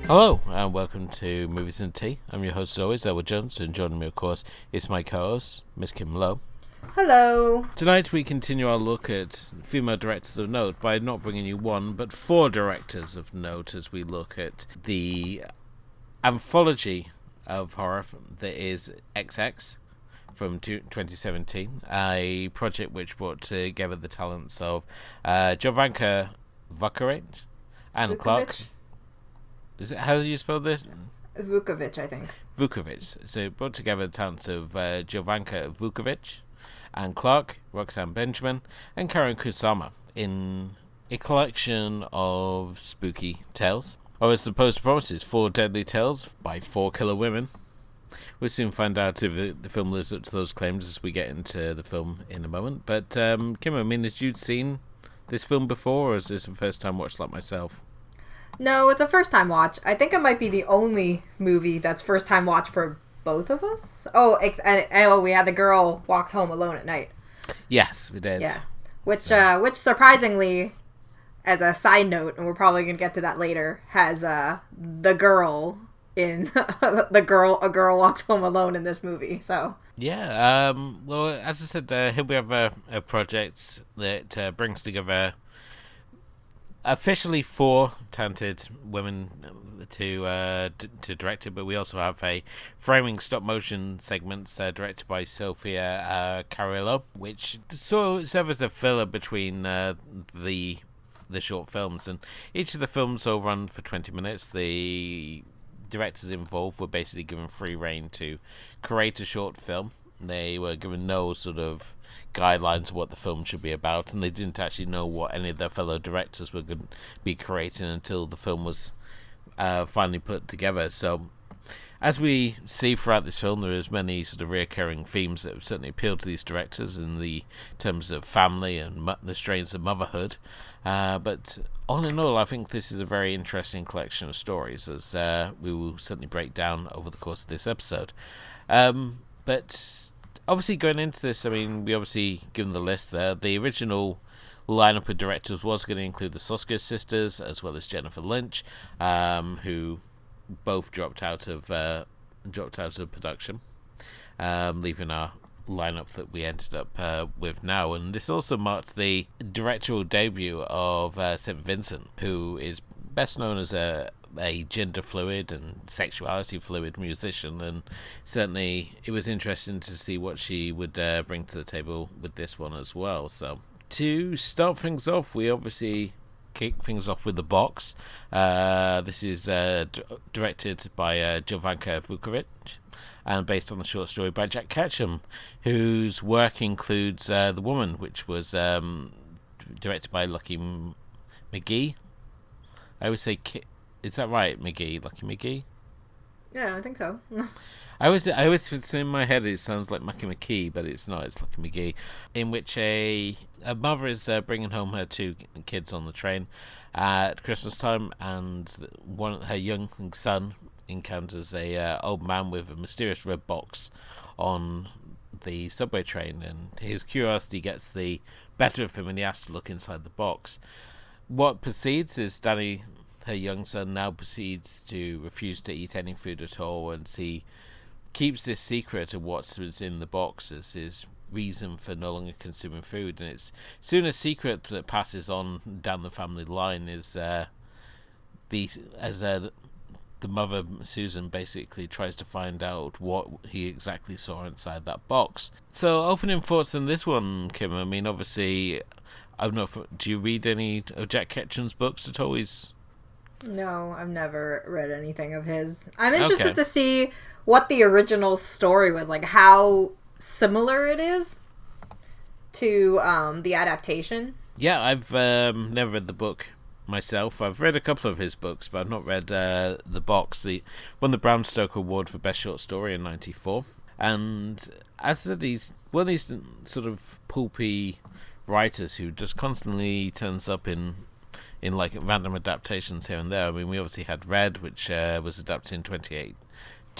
Hello, and welcome to Movies and Tea. I'm your host as always, Elwood Jones, and joining me, of course, is my co-host, Miss Kim Lowe. Hello. Tonight we continue our look at female directors of note by not bringing you one, but four directors of note as we look at the anthology of horror that is XX from 2017, a project which brought together the talents of Jovanka Vuckovic and Clark. Is it, how do you spell this? Vuckovic, I think. Vuckovic. So it brought together the talents of Jovanka Vuckovic and Clark, Roxanne Benjamin, and Karyn Kusama in a collection of spooky tales. Or as the poster promises, 4 deadly tales by 4 killer women. We'll soon find out if the film lives up to those claims as we get into the film in a moment. But Kim, I mean, had you seen this film before, or is this the first time watched like myself? No, it's a first-time watch. I think it might be the only movie that's first-time watch for both of us. And we had the girl walked home alone at night. Yes, we did. Yeah, which surprisingly, as a side note, and we're probably gonna get to that later, has the girl in a girl walks home alone in this movie. So yeah, well, as I said, here we have a project that brings together officially 4 talented women to direct it, but we also have a framing stop motion segments directed by Sofìa Carrillo, which sort of serves as a filler between the short films, and each of the films will run for 20 minutes. The directors involved were basically given free rein to create a short film. They were given no sort of guidelines of what the film should be about, and they didn't actually know what any of their fellow directors were going to be creating until the film was finally put together. So as we see throughout this film, there is many sort of reoccurring themes that have certainly appealed to these directors in the terms of family and the strains of motherhood. But all in all, I think this is a very interesting collection of stories, as we will certainly break down over the course of this episode. But obviously going into this, I mean, we obviously, given the list there, the original lineup of directors was going to include the Soska sisters as well as Jennifer Lynch, who both dropped out of production, leaving our lineup that we ended up with now. And this also marked the directorial debut of St. Vincent, who is best known as a gender fluid and sexuality fluid musician, and certainly it was interesting to see what she would bring to the table with this one as well. So to start things off, we obviously kick things off with The Box. This is directed by Jovanka Vuckovic and based on the short story by Jack Ketchum, whose work includes The Woman, which was directed by Lucky McGee. I always say is that right, McGee? Lucky McGee? yeah, I think so. I always in my head it sounds like Mackie McKee, but it's not. It's Lucky McGee, in which a mother is bringing home her 2 kids on the train at Christmas time, and her young son encounters a old man with a mysterious red box on the subway train, and his curiosity gets the better of him, and he has to look inside the box. What proceeds is Danny, her young son, now proceeds to refuse to eat any food at all, and he keeps this secret of what's in the box as his reason for no longer consuming food. And it's soon a secret that passes on down the family line is the mother, Susan, basically tries to find out what he exactly saw inside that box. So opening thoughts on this one, Kim. I mean, obviously, I don't know if, do you read any of Jack Ketchum's books at all? No, I've never read anything of his. I'm interested to see what the original story was, like how similar it is to the adaptation. Yeah, I've never read the book myself. I've read a couple of his books, but I've not read The Box. He won the Bram Stoker Award for Best Short Story in '94. And as I said, he's one of these sort of pulpy writers who just constantly turns up in like random adaptations here and there. I mean, we obviously had Red, which was adapted in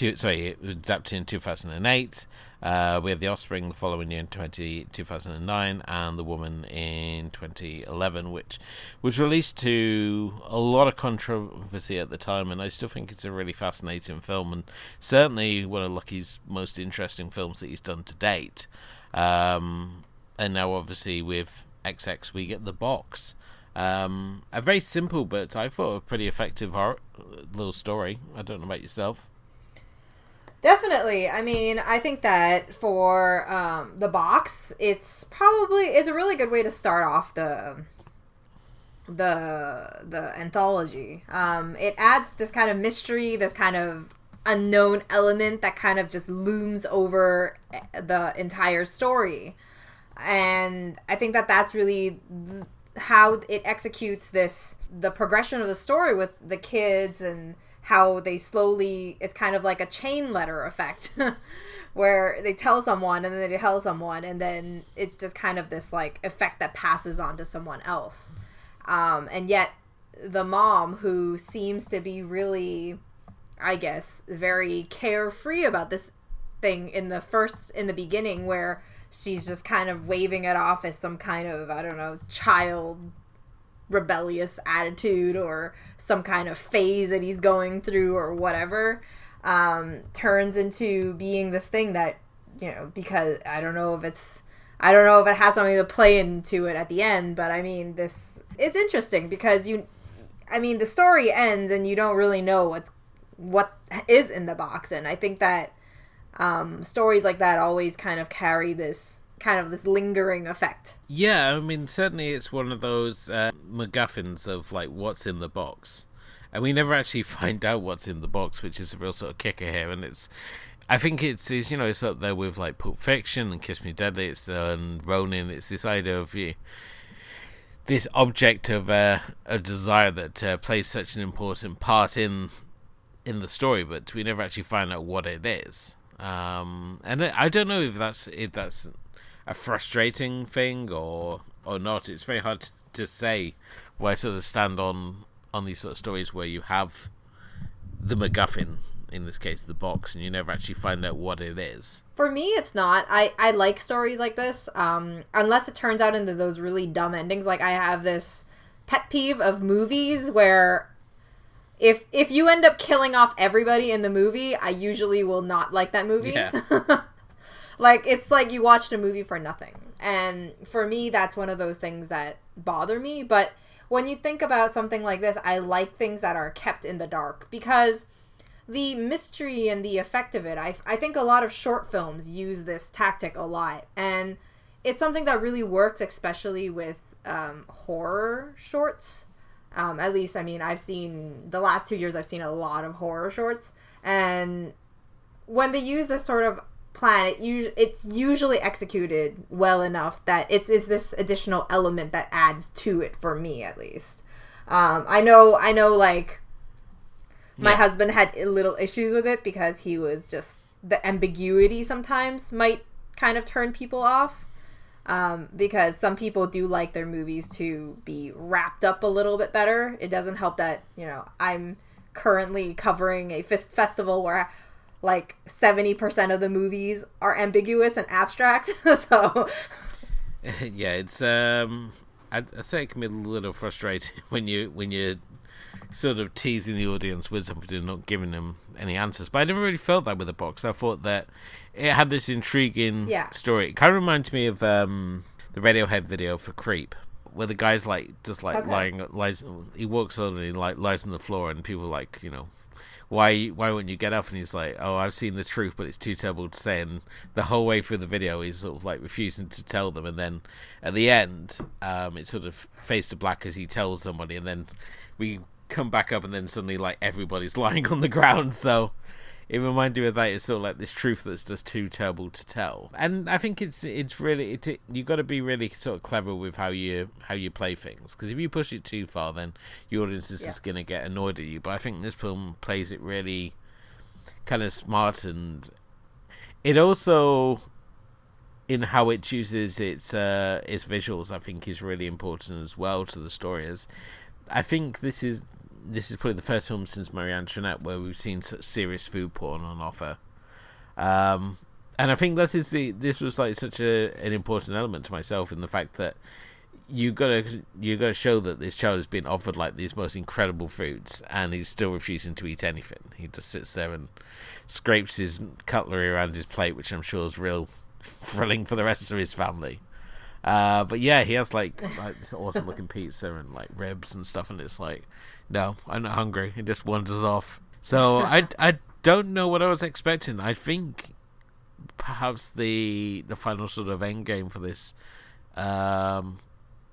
it was adapted in 2008. We had The Offspring the following year in 2009, and The Woman in 2011, which was released to a lot of controversy at the time, and I still think it's a really fascinating film, and certainly one of Lucky's most interesting films that he's done to date. And now, obviously, with XX, we get The Box. A very simple, but I thought a pretty effective little story. I don't know about yourself. Definitely. I mean, I think that for The Box, it's a really good way to start off the anthology. It adds this kind of mystery, this kind of unknown element that kind of just looms over the entire story. And I think that that's really how it executes the progression of the story with the kids, and how they slowly, it's kind of like a chain letter effect where they tell someone and then they tell someone, and then it's just kind of this like effect that passes on to someone else. And yet the mom, who seems to be really, I guess, very carefree about this thing in the beginning, where she's just kind of waving it off as some kind of, I don't know, child rebellious attitude or some kind of phase that he's going through or whatever, turns into being this thing that, you know, because I don't know if it has something to play into it at the end, but I mean, it's interesting because the story ends and you don't really know what is in the box, and I think that stories like that always kind of carry this lingering effect. Yeah, I mean, certainly it's one of those MacGuffins of like what's in the box, and we never actually find out what's in the box, which is a real sort of kicker here. And I think it's it's up there with like Pulp Fiction and Kiss Me Deadly, and Ronin. It's this idea of this object of a desire that plays such an important part in the story, but we never actually find out what it is. And I don't know if that's a frustrating thing or not. It's very hard to say where I sort of stand on these sort of stories where you have the MacGuffin, in this case the box, and you never actually find out what it is. For me, it's not. I like stories like this, unless it turns out into those really dumb endings. Like, I have this pet peeve of movies where if you end up killing off everybody in the movie, I usually will not like that movie. Yeah. Like, it's like you watched a movie for nothing. And for me, that's one of those things that bother me. But when you think about something like this, I like things that are kept in the dark, because the mystery and the effect of it, I think a lot of short films use this tactic a lot. And it's something that really works, especially with horror shorts. At least, I mean, the last 2 years, I've seen a lot of horror shorts. And when they use this sort of plan, it's usually executed well enough that it's this additional element that adds to it, for me at least. I know like my husband had little issues with it because he was just, the ambiguity sometimes might kind of turn people off, because some people do like their movies to be wrapped up a little bit better. It doesn't help that, I'm currently covering a festival where like 70% of the movies are ambiguous and abstract. So yeah, it's I'd say it can be a little frustrating when you're sort of teasing the audience with something and not giving them any answers. But I never really felt that with The Box. I thought that it had this intriguing story. It kind of reminds me of the Radiohead video for Creep, where the guy's like just like lies. He walks on and he like lies on the floor, and people are like, why won't you get up? And he's like, oh, I've seen the truth, but it's too terrible to say. And the whole way through the video, he's sort of like refusing to tell them. And then at the end, it sort of fades to black as he tells somebody, and then we come back up, and then suddenly like everybody's lying on the ground. So it reminded me of that. It's sort of like this truth that's just too terrible to tell. And I think it's really you got to be really sort of clever with how you play things, because if you push it too far, then your audience is just gonna get annoyed at you. But I think this film plays it really kind of smart, and it also, in how it chooses its visuals, I think is really important as well to the story. As I think this is probably the first film since Marie Antoinette where we've seen such serious food porn on offer. And I think this was like such an important element to myself in the fact that you gotta show that this child has been offered like these most incredible foods, and he's still refusing to eat anything. He just sits there and scrapes his cutlery around his plate, which I'm sure is real thrilling for the rest of his family. But yeah, he has like this awesome looking pizza and like ribs and stuff, and it's like, no, I'm not hungry. He just wanders off. So I don't know what I was expecting. I think perhaps the final sort of end game for this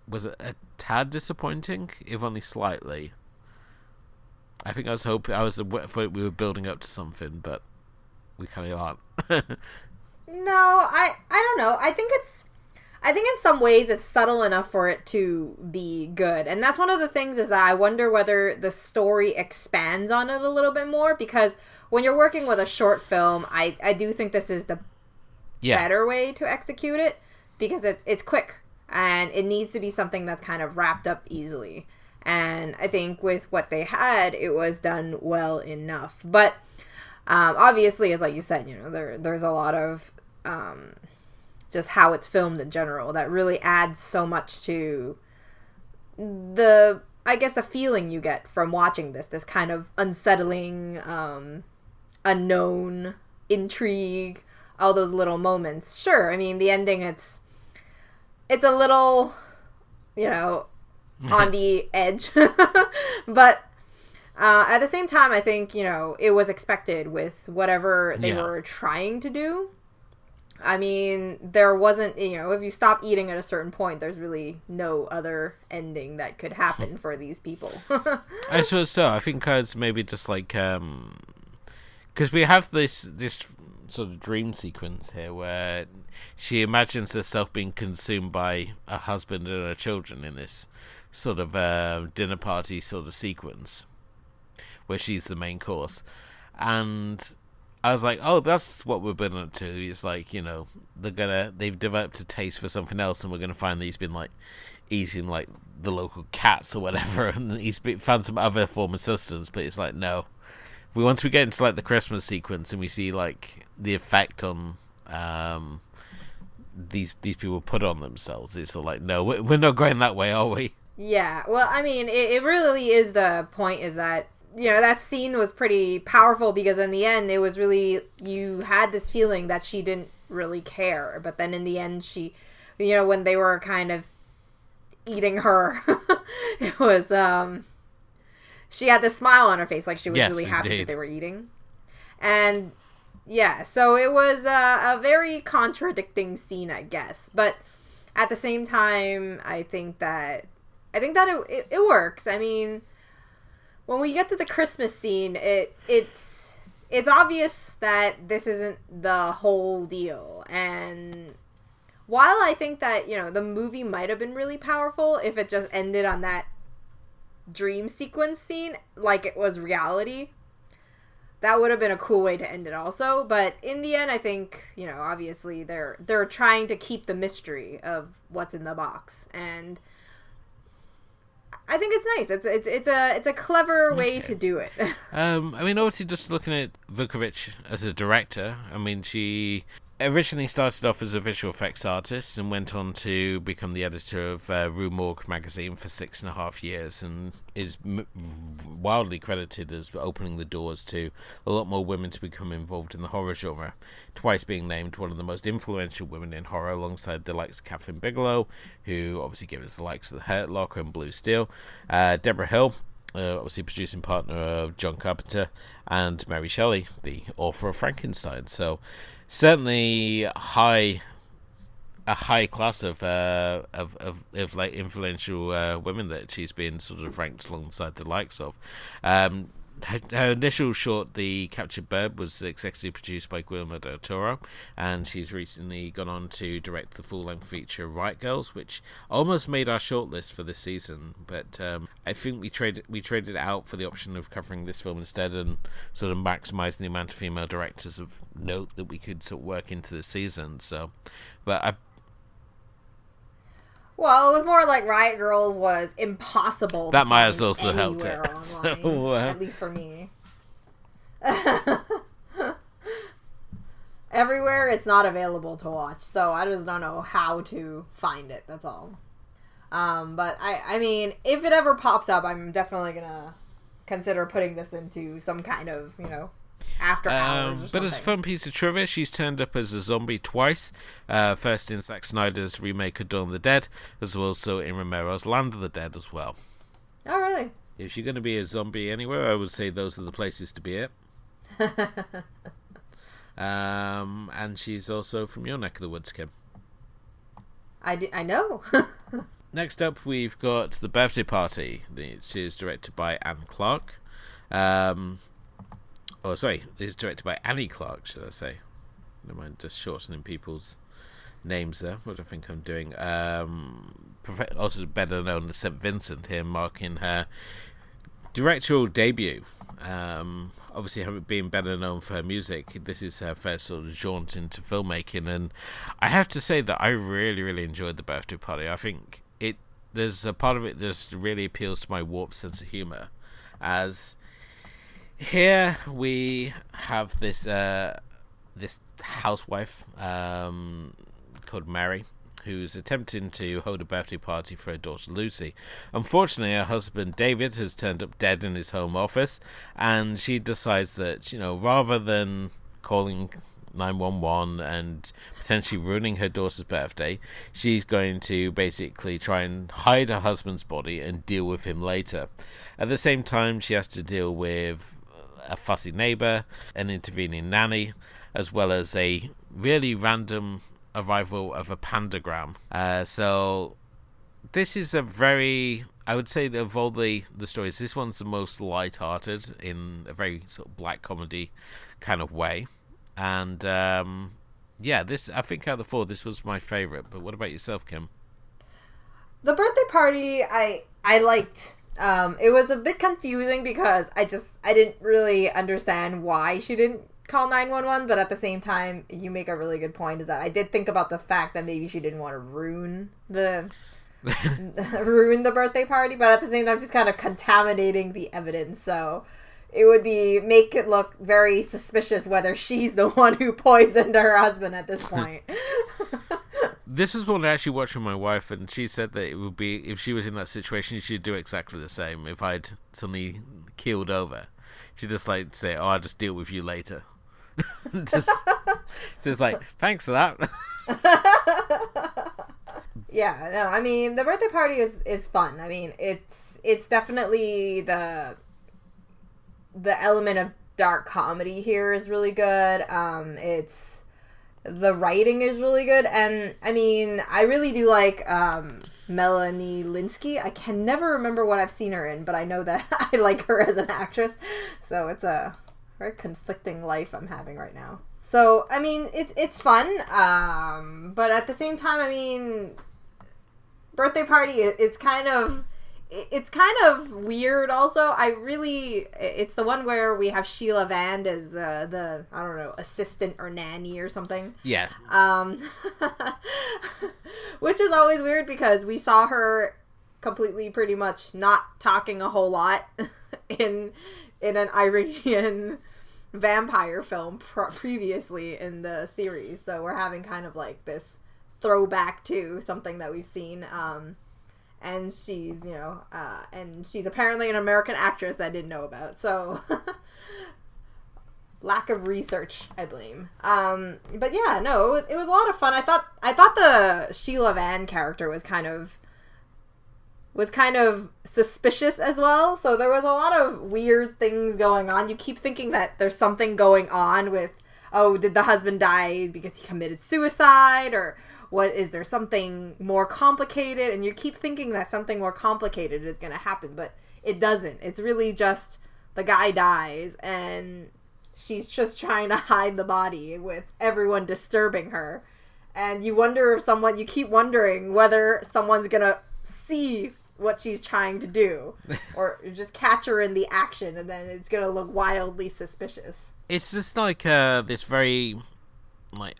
was a tad disappointing, if only slightly. I think I thought we were building up to something, but we kind of aren't. No, I don't know. I think in some ways it's subtle enough for it to be good. And that's one of the things, is that I wonder whether the story expands on it a little bit more, because when you're working with a short film, I do think this is the better way to execute it, because it's quick and it needs to be something that's kind of wrapped up easily. And I think with what they had, it was done well enough. But obviously, as like you said, there's a lot of just how it's filmed in general that really adds so much to the feeling you get from watching this kind of unsettling, unknown intrigue, all those little moments. Sure, I mean, the ending, it's a little, on the edge, but at the same time, I think, it was expected with whatever they were trying to do. I mean, there wasn't, if you stop eating at a certain point, there's really no other ending that could happen for these people. I suppose so. I think it's maybe just like, because we have this sort of dream sequence here where she imagines herself being consumed by a husband and her children in this sort of dinner party sort of sequence where she's the main course. And I was like, oh, that's what we're building up to. It's like, they've developed a taste for something else, and we're gonna find that he's been like eating like the local cats or whatever, and he's found some other form of sustenance. But it's like, no. Once we get into like the Christmas sequence and we see like the effect on these people put on themselves, it's all like, no, we're not going that way, are we? Yeah, well, I mean, it really is, the point is that, that scene was pretty powerful, because in the end, it was really, you had this feeling that she didn't really care. But then in the end, she, when they were kind of eating her, it was, she had this smile on her face, like she was really happy that they were eating. And yeah, so it was a very contradicting scene, I guess. But at the same time, I think that it works. I mean, when we get to the Christmas scene, it's obvious that this isn't the whole deal. And while I think that, the movie might have been really powerful if it just ended on that dream sequence scene like it was reality, that would have been a cool way to end it also. But in the end, I think, obviously they're trying to keep the mystery of what's in the box, and I think it's nice. It's a clever way to do it. I mean, obviously, just looking at Vuckovic as a director, I mean, she originally started off as a visual effects artist and went on to become the editor of Rue Morgue magazine for 6.5 years, and is wildly credited as opening the doors to a lot more women to become involved in the horror genre, twice being named one of the most influential women in horror alongside the likes of Catherine Bigelow, who obviously gave us the likes of The Hurt Locker and Blue Steel, Deborah Hill, obviously producing partner of John Carpenter, and Mary Shelley, the author of Frankenstein. So certainly a high class of like influential women that she's been sort of ranked alongside the likes of. Her initial short, The Captured Bird, was executive produced by Guillermo del Toro, and she's recently gone on to direct the full-length feature Riot Girls, which almost made our shortlist for this season, but I think we traded out for the option of covering this film instead, and sort of maximising the amount of female directors of note that we could sort of work into this season. So, but well, it was more like Riot Girls was impossible. That might have also helped it. So, at least for me. everywhere it's not available to watch, so I just don't know how to find it. That's all. But I mean, if it ever pops up, I'm definitely gonna consider putting this into some kind of, after hours or something. But as a fun piece of trivia, she's turned up as a zombie twice. First in Zack Snyder's remake of Dawn of the Dead, as well as in Romero's Land of the Dead as well. Oh, really? If you're going to be a zombie anywhere, I would say those are the places to be at. And she's also from your neck of the woods, Kim. I know. Next up, we've got The Birthday Party. She is directed by Anne Clark. It's directed by Annie Clark, should I say. Never mind, just shortening people's names there. What do I think I'm doing? Also better known as St. Vincent here, marking her directorial debut. Obviously, being better known for her music, this is her first sort of jaunt into filmmaking, and I have to say that I really, really enjoyed The Birthday Party. I think there's a part of it that really appeals to my warped sense of humor, as here we have this housewife called Mary, who's attempting to hold a birthday party for her daughter Lucy. Unfortunately, her husband David has turned up dead in his home office, and she decides that, rather than calling 911 and potentially ruining her daughter's birthday, she's going to basically try and hide her husband's body and deal with him later. At the same time, she has to deal with a fussy neighbor, an intervening nanny, as well as a really random arrival of a pandagram. So this is a very, I would say that of all the stories, this one's the most light-hearted in a very sort of black comedy kind of way. And this, I think out of the four, this was my favorite. But what about yourself, Kim? The Birthday Party, I liked. It was a bit confusing because I didn't really understand why she didn't call 911, but at the same time, you make a really good point, is that I did think about the fact that maybe she didn't want to ruin the birthday party, but at the same time, she's kind of contaminating the evidence, so it would make it look very suspicious whether she's the one who poisoned her husband at this point. This was one I actually watched with my wife, and she said that it would be, if she was in that situation, she'd do exactly the same. If I'd suddenly keeled over, she'd just say, "Oh, I'll just deal with you later." just like, thanks for that. Yeah, no, I mean, The Birthday Party is fun. I mean, it's definitely the element of dark comedy here is really good. The writing is really good, and I mean, I really do like Melanie Lynskey. I can never remember what I've seen her in, but I know that I like her as an actress, so it's a very conflicting life I'm having right now. So, I mean, it's fun, but at the same time, I mean, Birthday Party is kind of weird also. It's the one where we have Sheila Vand as the, I don't know, assistant or nanny or something. Yeah. Which is always weird because we saw her completely pretty much not talking a whole lot in an Iranian vampire film previously in the series. So we're having kind of like this throwback to something that we've seen. And she's, and she's apparently an American actress that I didn't know about. So, lack of research, I blame. But yeah, no, it was a lot of fun. I thought the Sheila Vand character was kind of suspicious as well. So there was a lot of weird things going on. You keep thinking that there's something going on with, oh, did the husband die because he committed suicide, or is there something more complicated? And you keep thinking that something more complicated is going to happen, but it doesn't. It's really just the guy dies and she's just trying to hide the body with everyone disturbing her. And you keep wondering whether someone's going to see what she's trying to do or just catch her in the action, and then it's going to look wildly suspicious. It's just like this very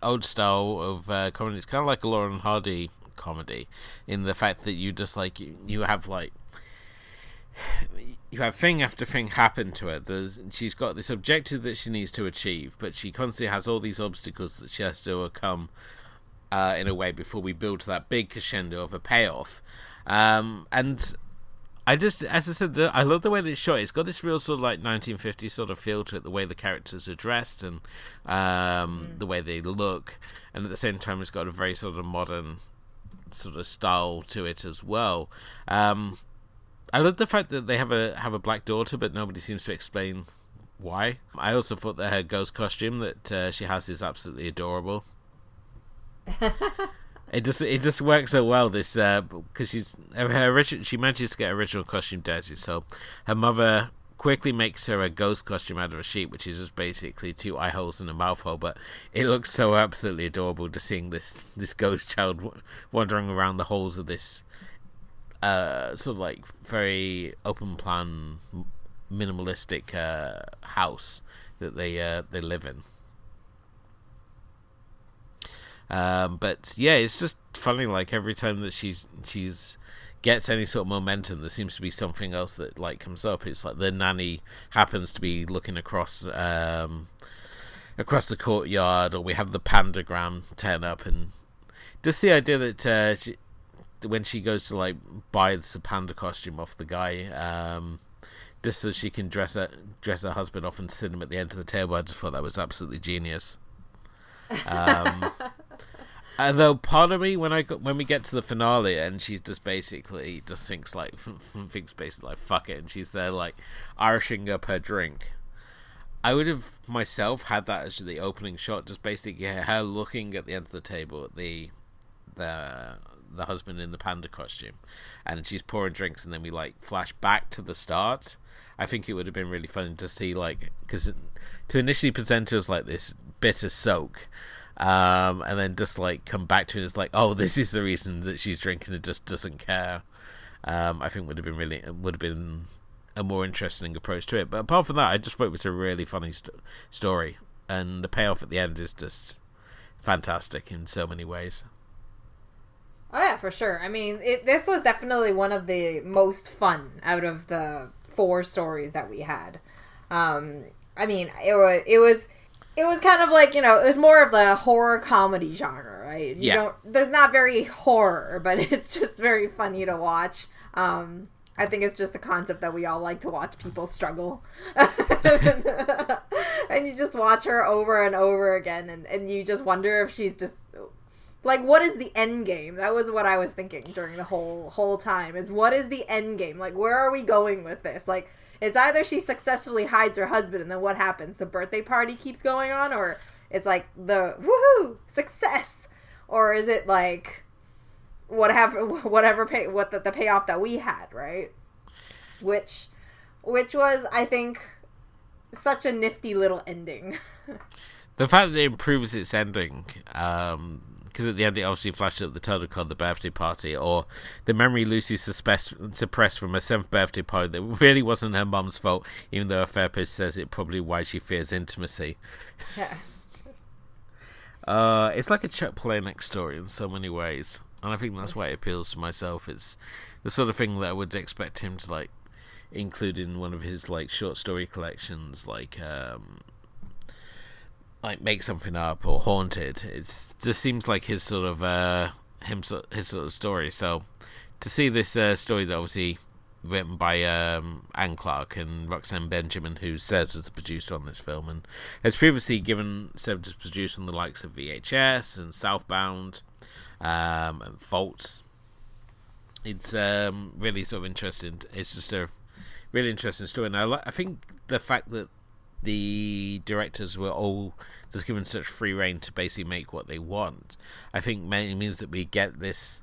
old style of comedy. It's kind of like a Laurel and Hardy comedy in the fact that you just you have you have thing after thing happen to her. She's got this objective that she needs to achieve, but she constantly has all these obstacles that she has to overcome in a way before we build to that big crescendo of a payoff. And I just, as I said, I love the way that it's shot. It's got this real sort of like 1950s sort of feel to it, the way the characters are dressed and the way they look, and at the same time it's got a very sort of modern sort of style to it as well. I love the fact that they have a black daughter, but nobody seems to explain why. I also thought that her ghost costume that she has is absolutely adorable. It just works so well, this because she manages to get her original costume dirty, so her mother quickly makes her a ghost costume out of a sheet, which is just basically 2 eye holes and a mouth hole. But it looks so absolutely adorable to seeing this ghost child wandering around the holes of this sort of like very open plan, minimalistic house that they live in. But yeah, it's just funny. Like every time that she's gets any sort of momentum, there seems to be something else that like comes up. It's like the nanny happens to be looking across the courtyard, or we have the pandagram turn up, and just the idea that when she goes to like buy the panda costume off the guy, just so she can dress her husband off and sit him at the end of the table, I just thought that was absolutely genius. Although part of me, when we get to the finale and she just basically thinks basically like fuck it, and she's there like irishing up her drink, I would have myself had that as the opening shot, just basically her looking at the end of the table at the husband in the panda costume, and she's pouring drinks, and then we like flash back to the start. I think it would have been really fun to see, like, because to initially present her as like this bitter soak, and then just like come back to it as like, oh, this is the reason that she's drinking and just doesn't care. I think would have been a more interesting approach to it. But apart from that, I just thought it was a really funny story, and the payoff at the end is just fantastic in so many ways. Oh yeah, for sure. I mean, this was definitely one of the most fun out of the 4 stories that we had. I mean, it was kind of like, it was more of the horror comedy genre, right? There's not very horror, but it's just very funny to watch. I think it's just the concept that we all like to watch people struggle. And you just watch her over and over again, and you just wonder if she's just like, what is the end game? That was what I was thinking during the whole time, is what is the end game? Like, where are we going with this? Like, it's either she successfully hides her husband, and then what happens? The birthday party keeps going on, or it's like the woohoo success, or is it like the payoff that we had, right? Which was, I think, such a nifty little ending. The fact that it improves its ending, because at the end it obviously flashed up the title called The Birthday Party, or the memory Lucy suppressed from her 7th birthday party that really wasn't her mum's fault, even though her therapist says it probably why she fears intimacy. Yeah. It's like a Chuck Palahniuk story in so many ways, and I think that's why it appeals to myself. It's the sort of thing that I would expect him to like include in one of his like short story collections, like Make Something Up or Haunted. It just seems like his sort of his sort of story. So to see this story that obviously written by Anne Clark and Roxanne Benjamin, who serves as a producer on this film and has previously served as producer on the likes of VHS and Southbound and Faults. It's really sort of interesting. It's just a really interesting story, and I think the fact that the directors were all just given such free rein to basically make what they want, I think means that we get this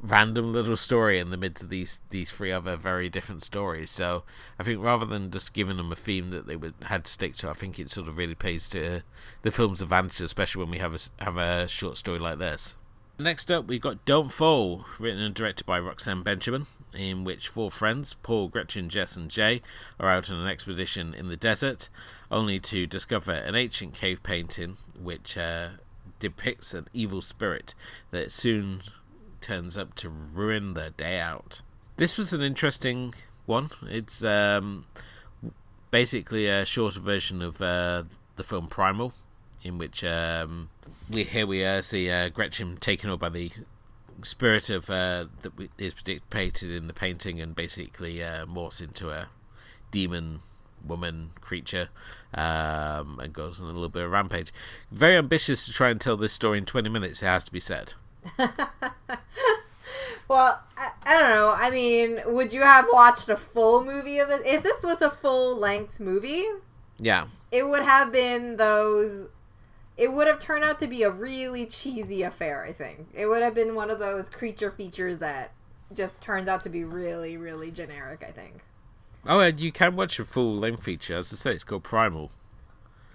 random little story in the midst of these 3 other very different stories. So I think rather than just giving them a theme that they had to stick to, I think it sort of really plays to the film's advantage, especially when we have a short story like this. Next up, we got Don't Fall, written and directed by Roxanne Benjamin, in which 4 friends, Paul, Gretchen, Jess and Jay, are out on an expedition in the desert, only to discover an ancient cave painting which depicts an evil spirit that soon turns up to ruin their day out. This was an interesting one. It's basically a shorter version of the film Primal, in which we see Gretchen taken over by the spirit of that is depicted in the painting, and basically morphs into a demon woman creature, and goes on a little bit of rampage. Very ambitious to try and tell this story in 20 minutes, it has to be said. Well, I don't know. I mean, would you have watched a full movie of this? If this was a full-length movie, yeah, it would have been those... It would have turned out to be a really cheesy affair, I think. It would have been one of those creature features that just turns out to be really, really generic, I think. Oh, and you can watch a full-length feature. As I say, it's called Primal.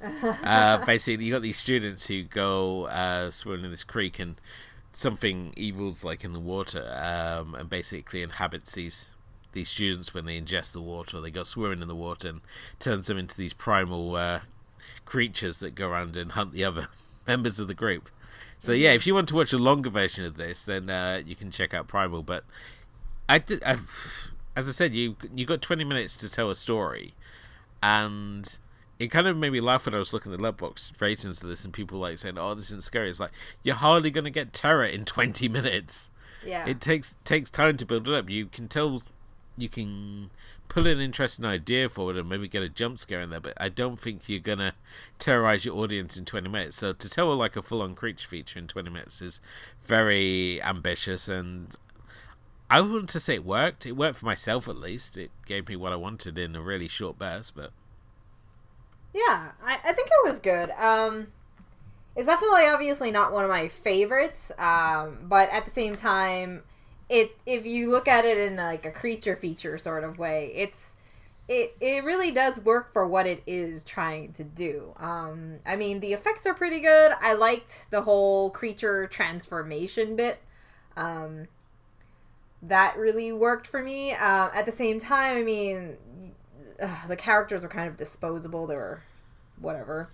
Basically, you got these students who go swimming in this creek, and something evil's like in the water, and basically inhabits these students when they ingest the water. Or they go swimming in the water and turns them into these primal creatures that go around and hunt the other members of the group. So yeah, if you want to watch a longer version of this, then you can check out Primal. But as I said, you got 20 minutes to tell a story, and it kind of made me laugh when I was looking at the Letterboxd ratings of this, and people like saying, "Oh, this isn't scary." It's like, you're hardly going to get terror in 20 minutes. Yeah, it takes time to build it up. You can tell, you can put an interesting idea forward and maybe get a jump scare in there, but I don't think you're gonna terrorize your audience in 20 minutes. So to tell like a full-on creature feature in 20 minutes is very ambitious, and I wouldn't to say it worked. It worked for myself, at least. It gave me what I wanted in a really short burst, but yeah, I think it was good. It's definitely obviously not one of my favorites, but at the same time, if you look at it in like a creature feature sort of way, it really does work for what it is trying to do. I mean, the effects are pretty good. I liked the whole creature transformation bit. That really worked for me. At the same time, I mean, the characters were kind of disposable. They were whatever.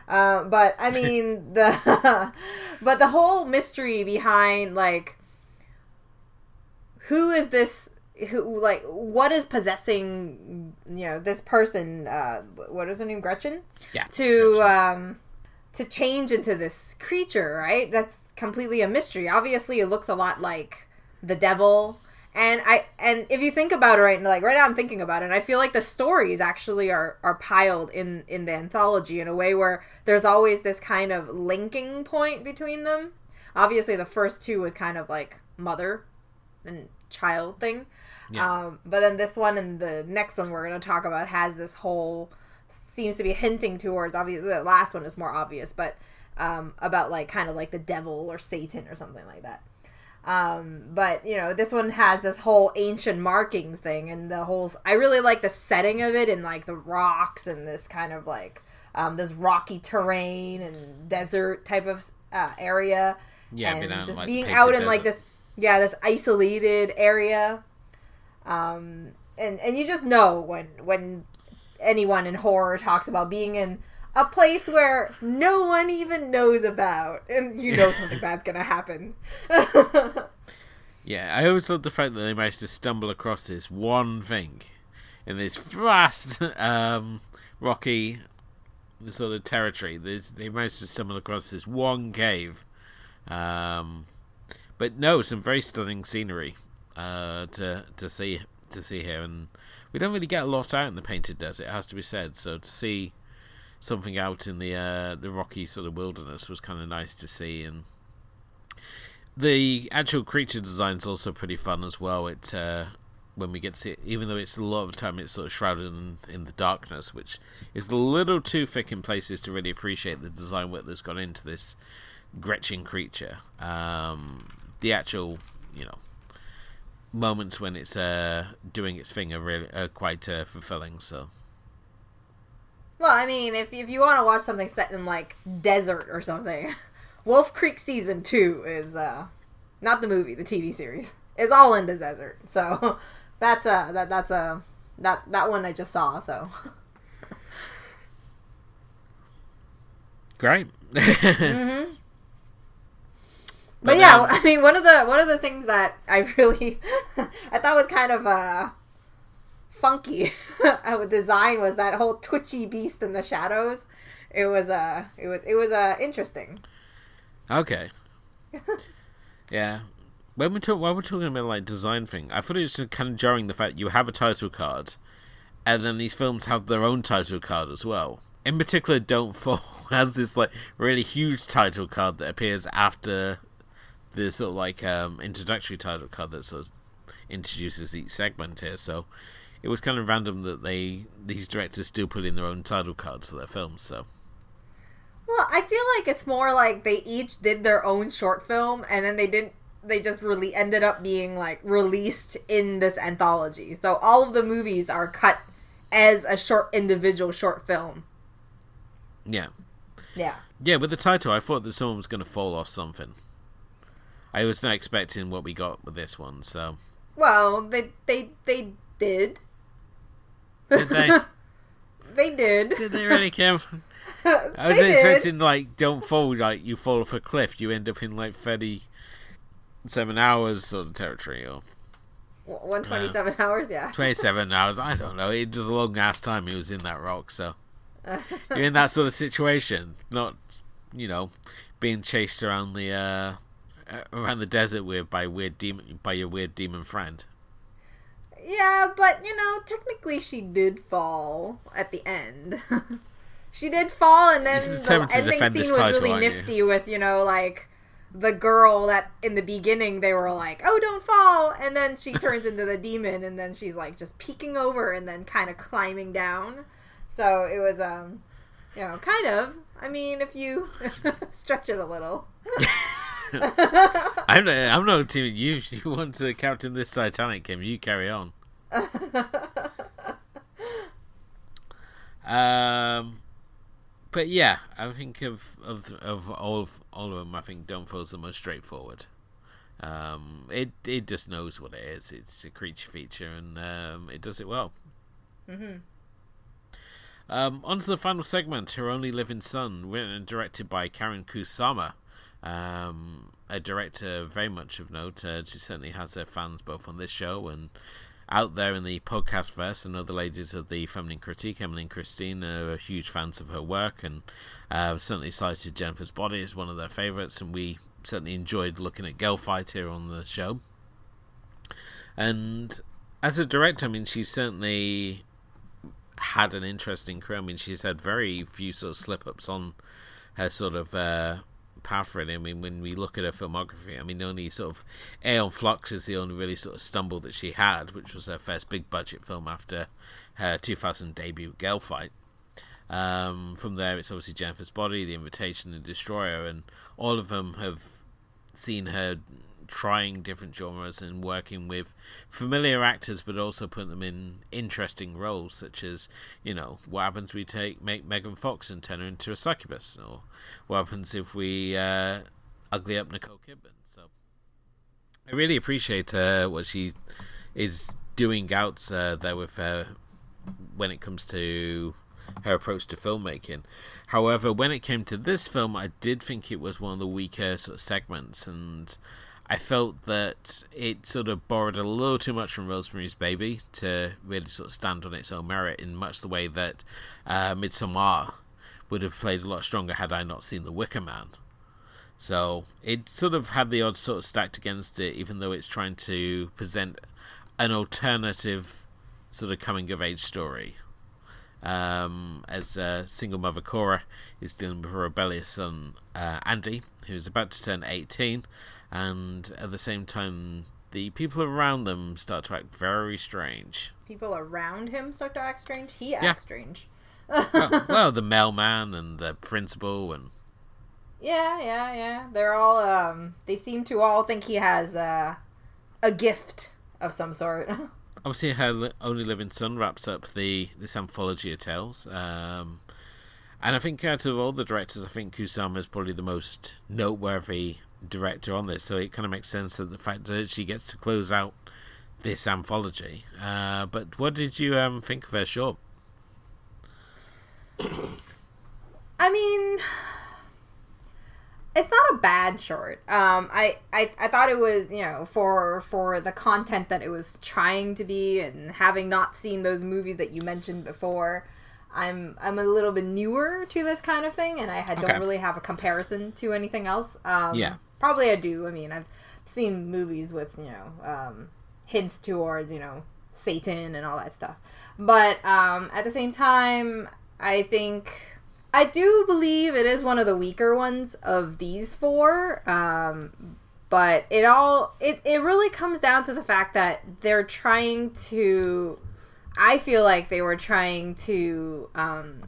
But I mean, but the whole mystery behind like, who is this? Who, like, what is possessing, this person? What is her name? Gretchen. Yeah. To change into this creature, right? That's completely a mystery. Obviously, it looks a lot like the devil. And if you think about it right now, I'm thinking about it, and I feel like the stories actually are piled in the anthology in a way where there's always this kind of linking point between them. Obviously, the first two was kind of like mother and child thing. Yeah. But then this one and the next one we're going to talk about has this whole, seems to be hinting towards, obviously the last one is more obvious, but about like kind of like the devil or Satan or something like that. But this one has this whole ancient markings thing, and the whole, I really like the setting of it, and like the rocks and this kind of like this rocky terrain and desert type of area. Yeah, and just like being out in desert. Like this, this isolated area. And you just know when anyone in horror talks about being in a place where no one even knows about, and something bad's gonna happen. Yeah, I always love the fact that they managed to stumble across this one thing in this vast, rocky sort of territory. They managed to stumble across this one cave. But no, some very stunning scenery to see here, and we don't really get a lot out in the Painted Desert, it has to be said. So to see something out in the rocky sort of wilderness was kind of nice to see, and the actual creature design is also pretty fun as well. It when we get to see it, even though it's a lot of the time it's sort of shrouded in the darkness, which is a little too thick in places to really appreciate the design work that's gone into this Gretchen creature. The actual moments when it's doing its thing are really quite fulfilling. So, well, I mean, if you want to watch something set in like desert or something, Wolf Creek Season 2 is not the movie, the TV series is all in the desert. So that's that one I just saw. So great. Mm-hmm. But yeah, I mean, one of the things that I really I thought was kind of funky design was that whole twitchy beast in the shadows. It was interesting. Okay. Yeah. When we're talking about like design thing, I thought it was kind of jarring the fact you have a title card, and then these films have their own title card as well. In particular, Don't Fall has this like really huge title card that appears after the sort of like introductory title card that sort of introduces each segment here. So it was kind of random that these directors still put in their own title cards for their films. So. Well, I feel like it's more like they each did their own short film, and then they just really ended up being like released in this anthology. So all of the movies are cut as a individual short film. Yeah. Yeah. Yeah, with the title, I thought that someone was going to fall off something. I was not expecting what we got with this one, so. Well, they did. Did they? They did. Did they really, Kim? I was expecting, like, Don't Fall, like, you fall off a cliff, you end up in, like, 37 hours sort of territory, or... 127 hours, yeah. 27 hours, I don't know. It was a long-ass time he was in that rock, so... You're in that sort of situation, not, being chased around the desert by your weird demon friend. Yeah, but, technically she did fall at the end. She did fall, and then the ending scene was really nifty with, like, the girl that in the beginning they were like, oh, don't fall, and then she turns into the demon, and then she's, like, just peeking over and then kind of climbing down. So it was, kind of, I mean, if you stretch it a little. I'm not teaming you. You want to captain this Titanic, Kim. You carry on. But yeah, I think of all of them, I think Don't Fall's the most straightforward. It just knows what it is. It's a creature feature, and it does it well. Mm-hmm. On to the final segment, Her Only Living Son, written and directed by Karyn Kusama, a director very much of note. She certainly has her fans both on this show and out there in the podcast verse, and other ladies of the Feminine Critique, Emily and Christine, are huge fans of her work, and certainly cited Jennifer's Body as one of their favourites, and we certainly enjoyed looking at Girl Fight here on the show. And as a director, I mean, she's certainly had an interesting career. I mean, she's had very few sort of slip-ups on her sort of path, really. I mean, when we look at her filmography, I mean, only sort of Aeon Flux is the only really sort of stumble that she had, which was her first big budget film after her 2000 debut, Girl Fight. From there, it's obviously Jennifer's Body, The Invitation, and Destroyer, and all of them have seen her trying different genres and working with familiar actors, but also putting them in interesting roles, such as, what happens if we make Megan Fox and turn her into a succubus, or what happens if we ugly up Nicole Kidman. So I really appreciate what she is doing out there with her when it comes to her approach to filmmaking. However, when it came to this film, I did think it was one of the weaker sort of segments, and I felt that it sort of borrowed a little too much from Rosemary's Baby to really sort of stand on its own merit, in much the way that Midsommar would have played a lot stronger had I not seen The Wicker Man. So it sort of had the odds sort of stacked against it, even though it's trying to present an alternative sort of coming-of-age story. As single mother Cora is dealing with a rebellious son, Andy, who's about to turn 18, and at the same time, the people around them start to act very strange. People around him start to act strange? He acts strange. well, the mailman and the principal and... Yeah. They're all, they seem to all think he has a gift of some sort. Obviously, Her Only Living Son wraps up this anthology of tales. And I think out of all the directors, I think Kusama is probably the most noteworthy director on this. So it kind of makes sense that the fact that she gets to close out this anthology. But what did you think of her short? I mean, it's not a bad short. I thought it was, for the content that it was trying to be, and having not seen those movies that you mentioned before, I'm a little bit newer to this kind of thing, and don't really have a comparison to anything else. Probably I do. I mean, I've seen movies with, hints towards, Satan and all that stuff. But at the same time, I do believe it is one of the weaker ones of these four. But it really comes down to the fact that they're trying to... I feel like they were trying to kind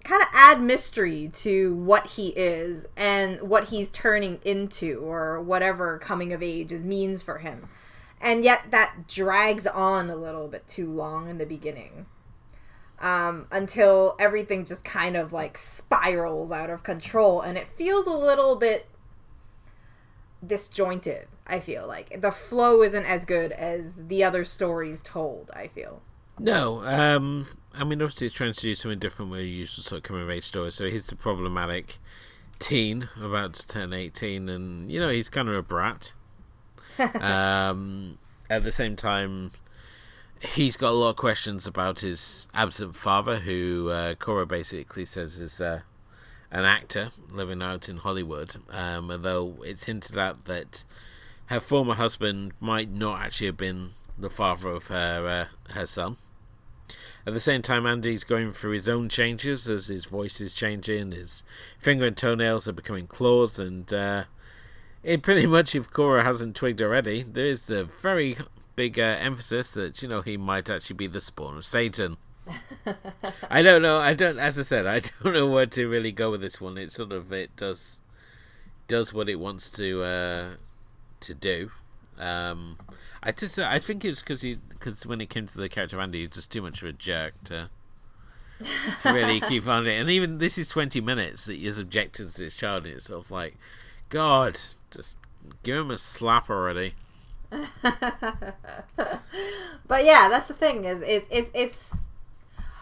of add mystery to what he is and what he's turning into, or whatever coming of age means for him. And yet that drags on a little bit too long in the beginning. Until everything just kind of like spirals out of control, and it feels a little bit disjointed. I feel like the flow isn't as good as the other stories told, I feel. No, I mean, obviously it's trying to do something different where you usually sort of coming of age story. So he's the problematic teen about to turn 18, and he's kind of a brat. At the same time, he's got a lot of questions about his absent father, who Cora basically says is an actor living out in Hollywood, although it's hinted at that her former husband might not actually have been the father of her son. At the same time, Andy's going through his own changes as his voice is changing, his finger and toenails are becoming claws, and it pretty much, if Cora hasn't twigged already, there is a very big emphasis that, he might actually be the spawn of Satan. I don't know. As I said, I don't know where to really go with this one. It sort of, it does what it wants to do. I think it's because when it came to the character of Andy, he's just too much of a jerk to really keep on it. And even this is 20 minutes that you're subjected to this child, and it's sort of like, God, just give him a slap already. But yeah, that's the thing, is it's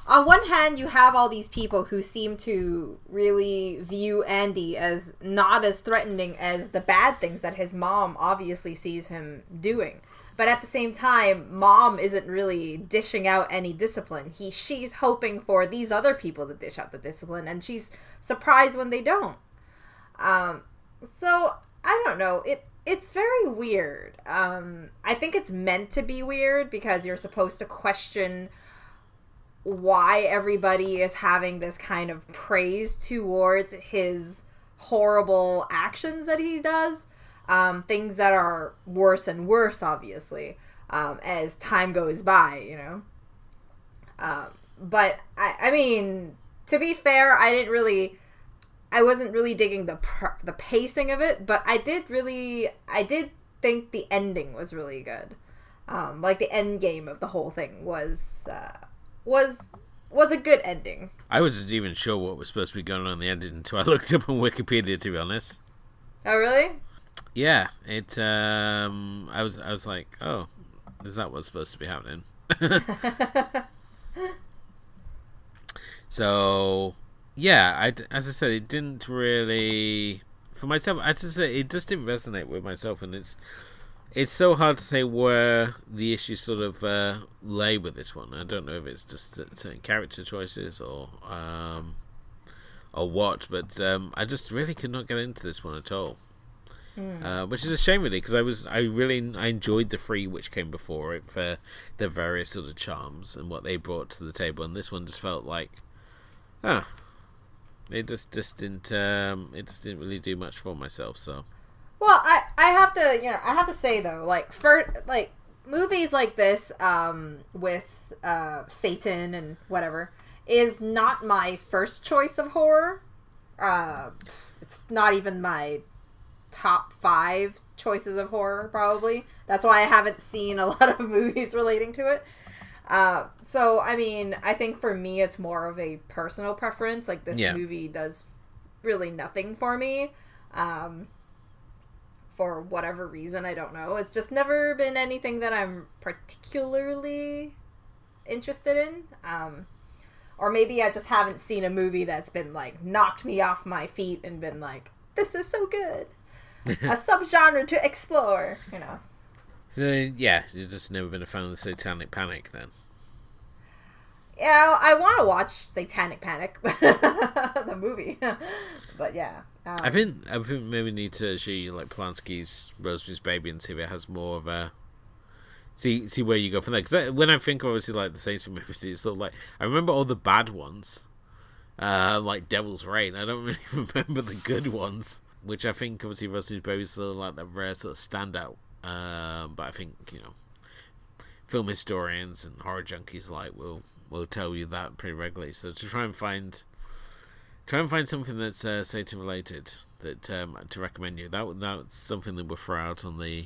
on one hand you have all these people who seem to really view Andy as not as threatening as the bad things that his mom obviously sees him doing. But at the same time, mom isn't really dishing out any discipline. She's hoping for these other people to dish out the discipline, and she's surprised when they don't. So I don't know. It's very weird. I think it's meant to be weird because you're supposed to question why everybody is having this kind of praise towards his horrible actions that he does. Things that are worse and worse, obviously, as time goes by, But I mean, to be fair, I wasn't really digging the pacing of it, but I did think the ending was really good. Like the end game of the whole thing was a good ending. I wasn't even sure what was supposed to be going on in the ending until I looked up on Wikipedia, to be honest. Oh, really? Yeah, I was like, oh, is that what's supposed to be happening? So, yeah, as I said, it didn't really, for myself, I just say it just didn't resonate with myself, and it's so hard to say where the issue sort of lay with this one. I don't know if it's just certain character choices or what, but I just really could not get into this one at all. Which is a shame, really, because I enjoyed the three which came before it for their various sort of charms and what they brought to the table, and this one just felt like, it just didn't really do much for myself. So, well, I have to say though, like for like movies like this, with Satan and whatever, is not my first choice of horror. It's not even my top 5 choices of horror, probably. That's why I haven't seen a lot of movies relating to it. So, I mean, I think for me, it's more of a personal preference. Like, this movie does really nothing for me. For whatever reason, I don't know. It's just never been anything that I'm particularly interested in. Or maybe I just haven't seen a movie that's been, like, knocked me off my feet and been like, this is so good. A subgenre to explore, you know. So, yeah, you've just never been a fan of the Satanic Panic, then? Yeah, I want to watch Satanic Panic, the movie. But, yeah. I think maybe we need to show you, like, Polanski's Rosemary's Baby and see if it has more of a... See where you go from there. Because when I think, obviously, like, the Satan movies, it's sort of like... I remember all the bad ones, like Devil's Reign. I don't really remember the good ones, which I think, obviously, Rosemary's Baby is sort of like the rare sort of standout. But I think, you know, film historians and horror junkies like will tell you that pretty regularly. So to try and find something that's Satan related that to recommend you, that's something that we'll throw out on the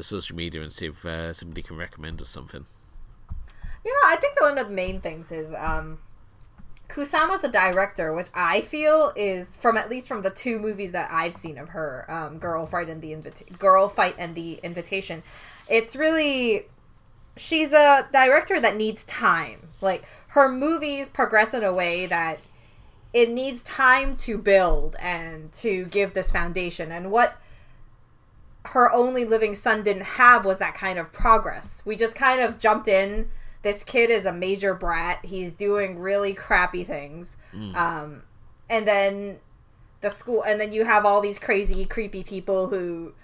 social media and see if somebody can recommend us something. You know, I think that one of the main things is Kusama's a director, which I feel is at least from the two movies that I've seen of her, Girl Fight and the Invitation. It's really, she's a director that needs time. Like, her movies progress in a way that it needs time to build and to give this foundation. And what Her Only Living Son didn't have was that kind of progress. We just kind of jumped in. This kid is a major brat. He's doing really crappy things. And then the school, and then you have all these crazy, creepy people who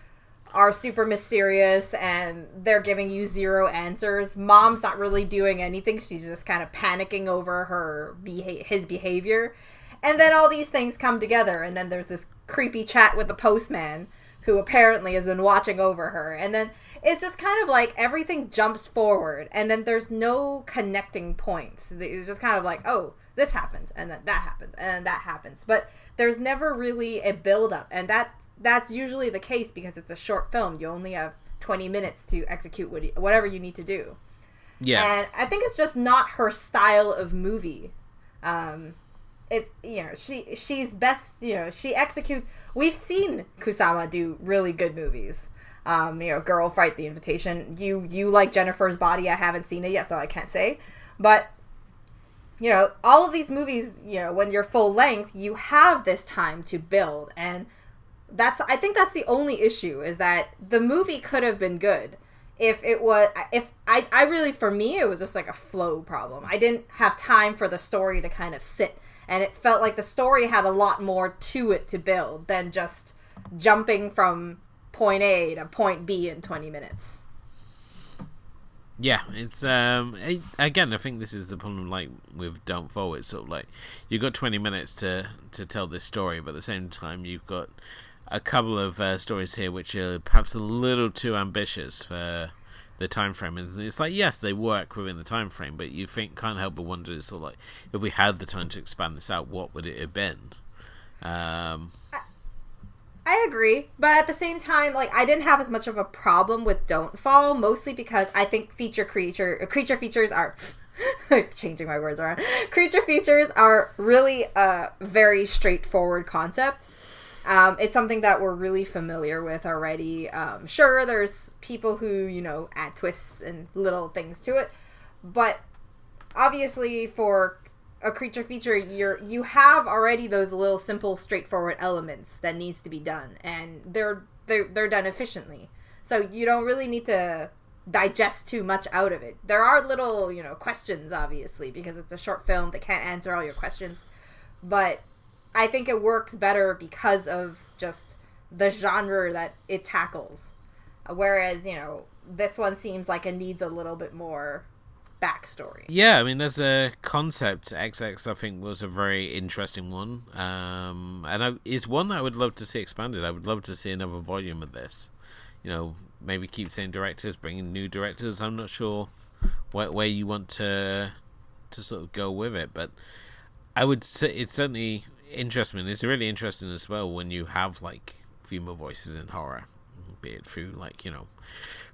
are super mysterious and they're giving you zero answers. Mom's not really doing anything. She's just kind of panicking over his behavior. And then all these things come together, and then there's this creepy chat with the postman who apparently has been watching over her. And then it's just kind of like everything jumps forward, and then there's no connecting points. It's just kind of like, oh, this happens, and then that happens, and then that happens. But there's never really a build-up, and that's usually the case because it's a short film. You only have 20 minutes to execute whatever you need to do. Yeah. And I think it's just not her style of movie. It's, you know, she's best, you know, she executes. We've seen Kusama do really good movies. You know, Girl Fight, The Invitation. You like Jennifer's Body. I haven't seen it yet, so I can't say. But, you know, all of these movies, you know, when you're full length, you have this time to build. And I think that's the only issue, is that the movie could have been good. I really, for me, it was just like a flow problem. I didn't have time for the story to kind of sit. And it felt like the story had a lot more to it to build than just jumping from point A to point B in 20 minutes. Yeah, it's again, I think this is the problem, like, with Don't Fall. It's sort of like you've got 20 minutes to tell this story, but at the same time you've got a couple of stories here which are perhaps a little too ambitious for the time frame. And it's like, yes, they work within the time frame, but you can't help but wonder, sort of like, if we had the time to expand this out, what would it have been? I agree, but at the same time, like, I didn't have as much of a problem with Don't Fall, mostly because I think creature features are changing my words around. Creature features are really a very straightforward concept. It's something that we're really familiar with already. Sure, there's people who, you know, add twists and little things to it, but obviously for a creature feature, you have already those little simple, straightforward elements that needs to be done, and they're done efficiently. So you don't really need to digest too much out of it. There are little, you know, questions, obviously, because it's a short film. They can't answer all your questions, but I think it works better because of just the genre that it tackles. Whereas, you know, this one seems like it needs a little bit more backstory. Yeah, I mean, there's a concept. XX, I think, was a very interesting one. And it's one that I would love to see expanded. I would love to see another volume of this. You know, maybe keep saying directors, bring in new directors. I'm not sure where you want to sort of go with it, but I would say it's certainly interesting. It's really interesting as well when you have, like, female voices in horror, be it through, like, you know,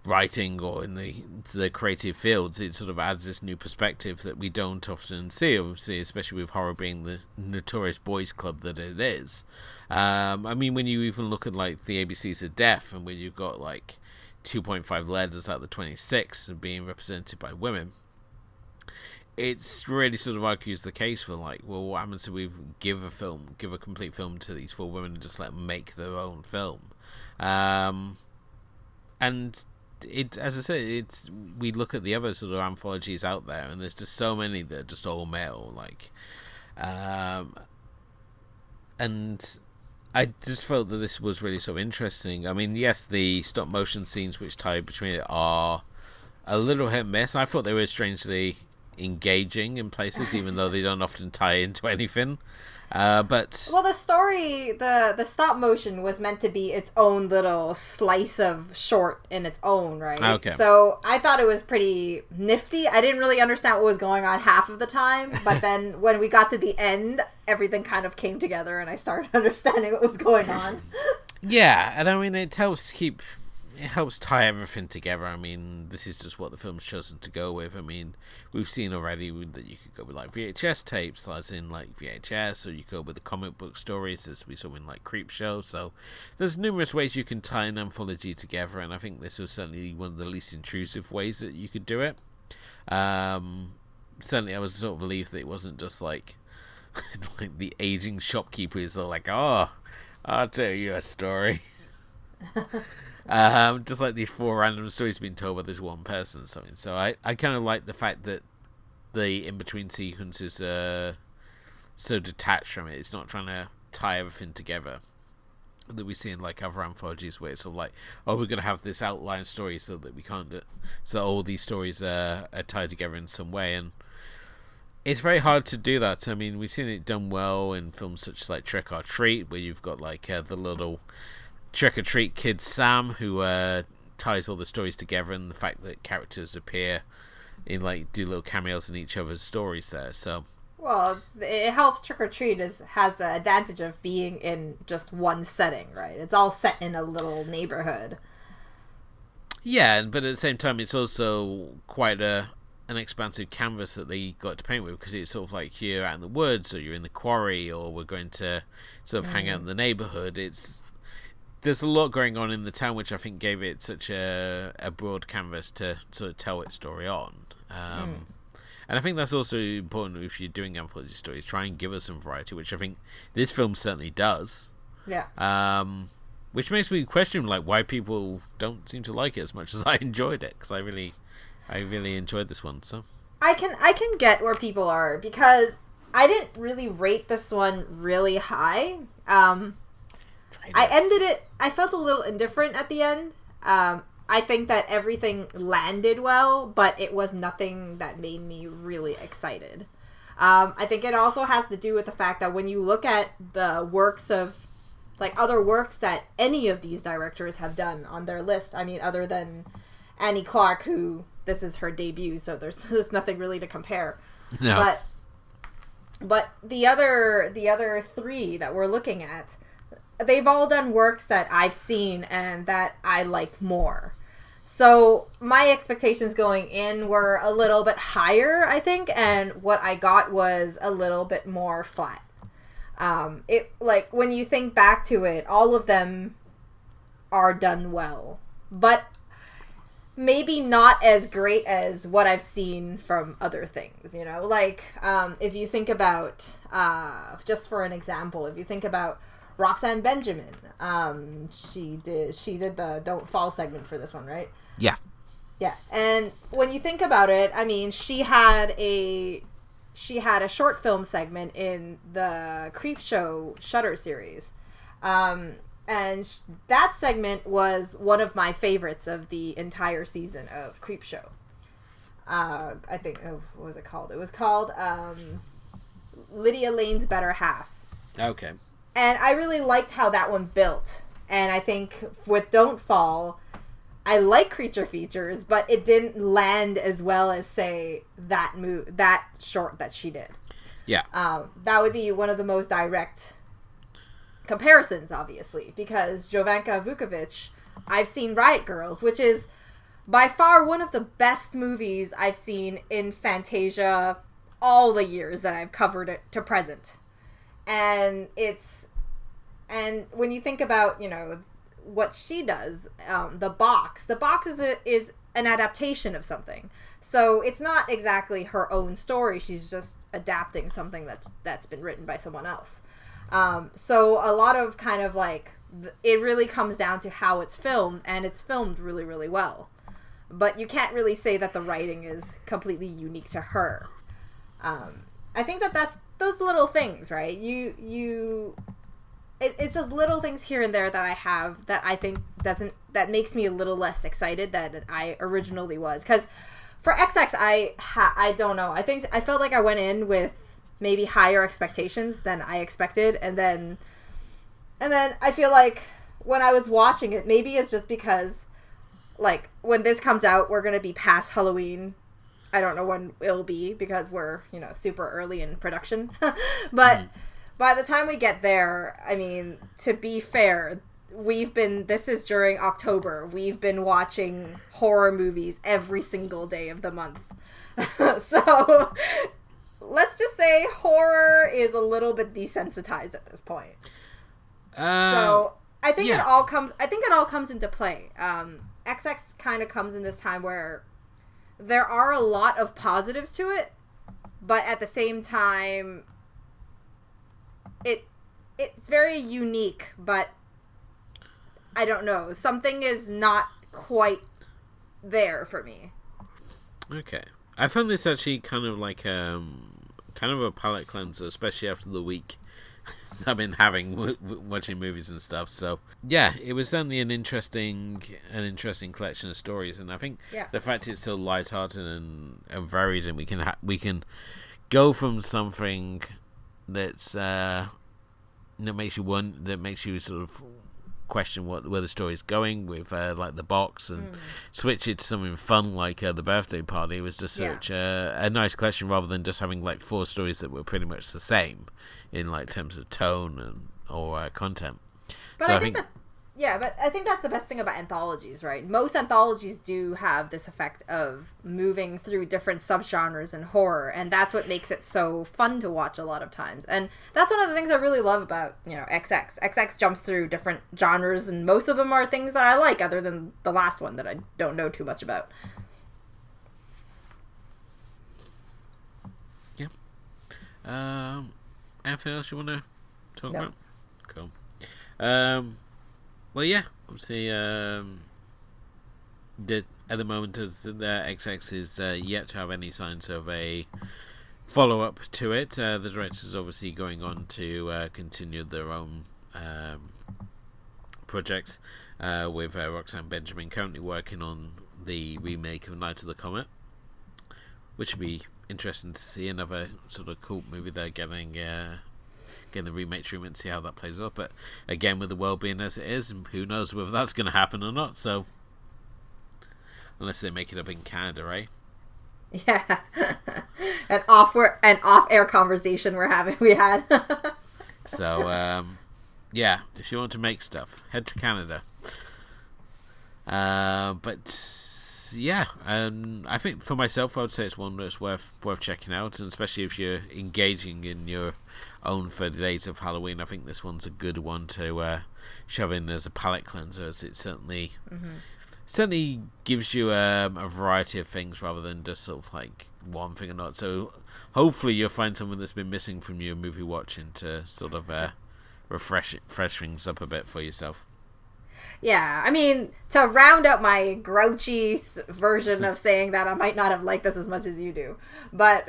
writing or in the creative fields. It sort of adds this new perspective that we don't often see, obviously, especially with horror being the notorious boys club that it is. I mean, when you even look at, like, the ABCs of Death, and when you've got, like, 2.5 letters out of the 26 and being represented by women, it's really sort of argues the case for like, well, what happens if we give a complete film to these four women and just let them make their own film? And it, as I said, it's, we look at the other sort of anthologies out there, and there's just so many that are just all male, like, and I just felt that this was really sort of interesting. I mean, yes, the stop motion scenes which tie between it are a little hit and miss. I thought they were strangely engaging in places, even though they don't often tie into anything. But well, the story, the stop motion was meant to be its own little slice of short in its own, right? Okay. So I thought it was pretty nifty. I didn't really understand what was going on half of the time, but then when we got to the end, everything kind of came together, and I started understanding what was going on. Yeah, and I mean, it helps tie everything together. I mean, this is just what the film's chosen to go with. I mean, we've seen already that you could go with like VHS tapes, as in like VHS, or you could go with the comic book stories, as we saw in like Creepshow. So there's numerous ways you can tie an anthology together, and I think this was certainly one of the least intrusive ways that you could do it. Certainly, I was sort of relieved that it wasn't just like like the aging shopkeeper is all like, "Oh, I'll tell you a story." Just like these four random stories being told by this one person or something. So I kind of like the fact that the in-between sequences are so detached from it. It's not trying to tie everything together that we see in like other anthologies where it's sort of like, oh, we're going to have this outline story so that we can't so all these stories are tied together in some way. And it's very hard to do that. I mean, we've seen it done well in films such as like Trick or Treat, where you've got like the little Trick or Treat kid Sam, who ties all the stories together, and the fact that characters appear in like do little cameos in each other's stories there. So well, it helps. Trick or Treat has the advantage of being in just one setting, right? It's all set in a little neighborhood. Yeah, but at the same time, it's also quite an expansive canvas that they got to paint with, because it's sort of like you're out in the woods, or you're in the quarry, or we're going to sort of hang out in the neighborhood. There's a lot going on in the town, which I think gave it such a broad canvas to sort of tell its story on. And I think that's also important if you're doing anthology stories. Try and give us some variety, which I think this film certainly does. Yeah. Which makes me question like why people don't seem to like it as much as I enjoyed it, because I really enjoyed this one. So I can get where people are, because I didn't really rate this one really high. I ended it, I felt a little indifferent at the end. I think that everything landed well, but it was nothing that made me really excited. I think it also has to do with the fact that when you look at the works of, like, other works that any of these directors have done on their list, I mean, other than Annie Clark, who, this is her debut, so there's nothing really to compare. No. But the other three that we're looking at, they've all done works that I've seen and that I like more. So my expectations going in were a little bit higher, I think, and what I got was a little bit more flat. It, like, when you think back to it, all of them are done well, but maybe not as great as what I've seen from other things, you know? Like, if you think about, just for an example, if you think about Roxanne Benjamin, she did the Don't Fall segment for this one, right? Yeah. Yeah, and when you think about it, I mean, she had a short film segment in the Creepshow Shudder series, and that segment was one of my favorites of the entire season of Creepshow. I think, what was it called? It was called Lydia Lane's Better Half. Okay. And I really liked how that one built. And I think with Don't Fall, I like creature features, but it didn't land as well as, say, that short that she did. Yeah. That would be one of the most direct comparisons, obviously, because Jovanka Vuckovic, I've seen Riot Girls, which is by far one of the best movies I've seen in Fantasia all the years that I've covered it to present. And when you think about, you know, what she does, the box is an adaptation of something. So it's not exactly her own story. She's just adapting something that's been written by someone else. So a lot of kind of like, it really comes down to how it's filmed, and it's filmed really, really well. But you can't really say that the writing is completely unique to her. I think that's those little things, right? It's just little things here and there that I have that I think that makes me a little less excited than I originally was. Because for XX, I don't know. I felt like I went in with maybe higher expectations than I expected, and then I feel like when I was watching it, maybe it's just because, like, when this comes out, we're gonna be past Halloween. I don't know when it'll be because we're, super early in production. But by the time we get there, I mean, to be fair, this is during October. We've been watching horror movies every single day of the month. So let's just say horror is a little bit desensitized at this point. So I think it all comes into play. XX kind of comes in this time where there are a lot of positives to it, but at the same time, it's very unique, but I don't know. Something is not quite there for me. Okay. I found this actually kind of like kind of a palate cleanser, especially after the week I've been having watching movies and stuff. So yeah, it was certainly an interesting collection of stories, and I think the fact it's so lighthearted and varied, and we can go from something that's that makes you sort of question where the story's going with like the box, and switch it to something fun like the birthday party. It was just such a nice collection, rather than just having like 4 stories that were pretty much the same in like terms of tone or content. But so I think that's the best thing about anthologies, right? Most anthologies do have this effect of moving through different subgenres in horror, and that's what makes it so fun to watch a lot of times. And that's one of the things I really love about, XX. XX jumps through different genres, and most of them are things that I like, other than the last one that I don't know too much about. Yeah. Anything else you want to talk about? Cool. Well, yeah, obviously, at the moment, as the XX is yet to have any signs of a follow-up to it. The director's obviously going on to continue their own projects, with Roxanne Benjamin currently working on the remake of Night of the Comet, which would be interesting to see. Another sort of cult movie they're getting the remake treatment, see how that plays out. But again, with the world being as it is, who knows whether that's going to happen or not. So unless they make it up in Canada, right? Yeah. an off-air conversation we had. So yeah, if you want to make stuff, head to Canada. But yeah, I think for myself, I would say it's one that's worth checking out, and especially if you're engaging in your own 30 days of Halloween, I think this one's a good one to shove in as a palate cleanser, as it certainly gives you a variety of things rather than just sort of like one thing or not. So hopefully you'll find something that's been missing from your movie watching to sort of refresh things up a bit for yourself. Yeah, I mean, to round up my grouchy version of saying that I might not have liked this as much as you do, but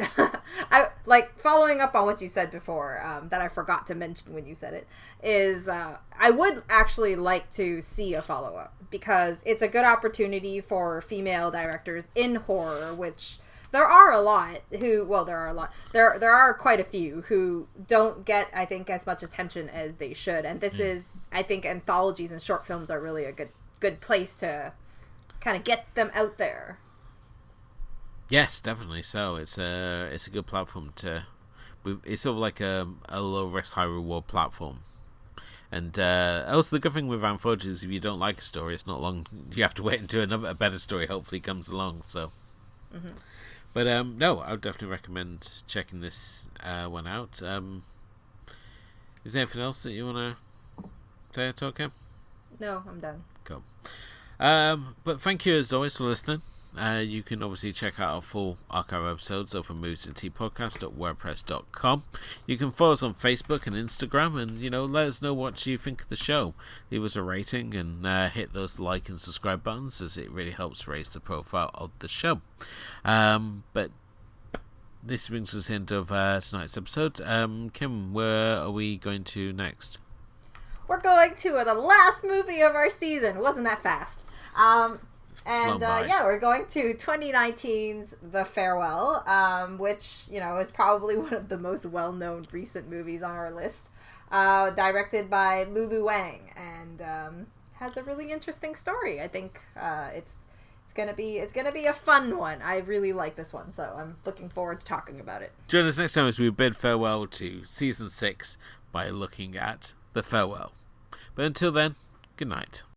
I like following up on what you said before, that I forgot to mention when you said it, is I would actually like to see a follow-up, because it's a good opportunity for female directors in horror, which there are a lot there are quite a few who don't get, I think, as much attention as they should, and this is, I think, anthologies and short films are really a good place to kind of get them out there. Yes, definitely. So it's a good platform it's sort of like a low risk, high reward platform. And also the good thing with Anthology is if you don't like a story, it's not long, you have to wait until a better story hopefully comes along. So but no, I would definitely recommend checking this one out. Is there anything else that you want to say or talk about? No, I'm done. Cool. But thank you as always for listening. You can obviously check out our full archive episodes over moviesandtpodcast.wordpress.com. You can follow us on Facebook and Instagram, and let us know what you think of the show. Leave us a rating and hit those like and subscribe buttons, as it really helps raise the profile of the show. But this brings us into tonight's episode. Kim, where are we going to next? We're going to the last movie of our season. Wasn't that fast? We're going to 2019's The Farewell, which, is probably one of the most well-known recent movies on our list. Directed by Lulu Wang, and has a really interesting story. I think it's gonna be a fun one. I really like this one, so I'm looking forward to talking about it. Join us next time as we bid farewell to season 6 by looking at The Farewell. But until then, good night.